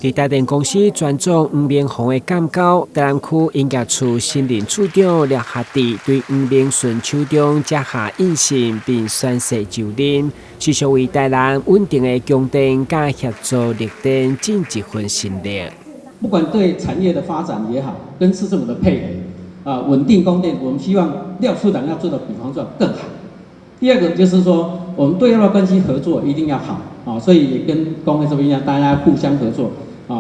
在台電公司專總吳明宏的感告，台南區應該處新任處長廖學弟對吳明順處長接下印信並宣誓就任，持續為台南穩定的供電加協助綠電盡一份心力。不管對產業的發展也好，跟市政府的配合穩定供電，我們希望廖處長要做的比方說更好。第二個就是說，我們對外關係合作一定要好所以也跟公會這邊一樣，大家互相合作。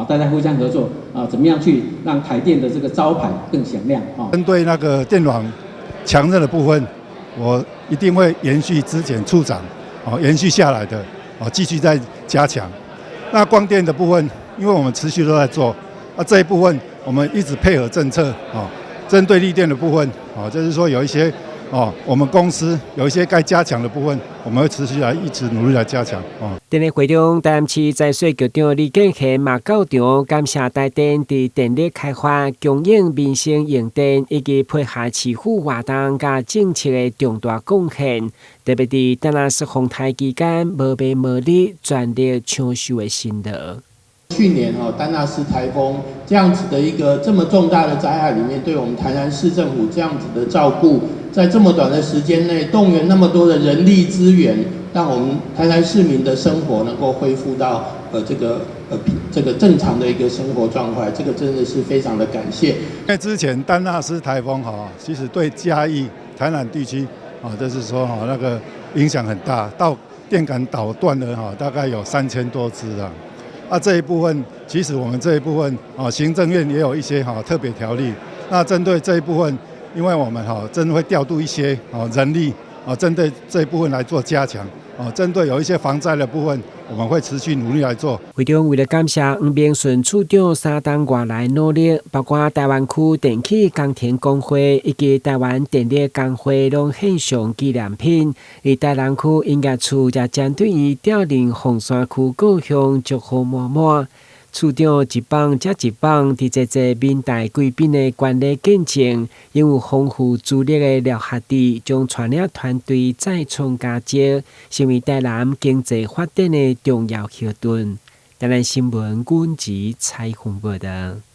大家互相合作怎麼樣去讓台電的這個招牌更響亮針對那個電網強韌的部分，我一定會延續之前處長延續下來的繼續再加強。那光電的部分，因為我們持續都在做，這一部分我們一直配合政策針對綠電的部分就是說有一些我們公司有一些該加強的部分，我們會持續來一直努力來加強。電力會中，台南市財稅局長李建賢嘛教場感謝台電在電力開發、供應民生用電以及配合市府活動加政策的重大貢獻，特別在台南市風台期間無病無日全力搶修的心得。去年丹納斯颱風這樣子的一個這麼重大的災害裡面，對我們台南市政府這樣子的照顧，在這麼短的時間內動員那麼多的人力資源，讓我們台南市民的生活能夠恢復到這個正常的一個生活狀態，這個真的是非常的感謝。因為之前丹納斯颱風其實對嘉義、台南地區就是說那個影響很大，到電桿倒斷了大概有3000多隻啊。這一部分其實我們這一部分行政院也有一些特別條例。那針對這一部分，因為我們真的會調度一些人力針對這一部分來做加強。針對有一些防災的部分，我們會持續努力來做。會中為了感謝吳明順處長3冬外來努力，包括台灣區電氣工田工會以及台灣電力工會攏獻上紀念品。而台南區音樂處也針對於調任鳳山區各鄉祝福滿滿。處長一棒接一棒，佇這些民代貴賓的管理見證，擁有豐富資歷的廖學弟將全領團隊再創佳績，成為台南經濟發展的重要後盾。台南新聞阮子採訪報道。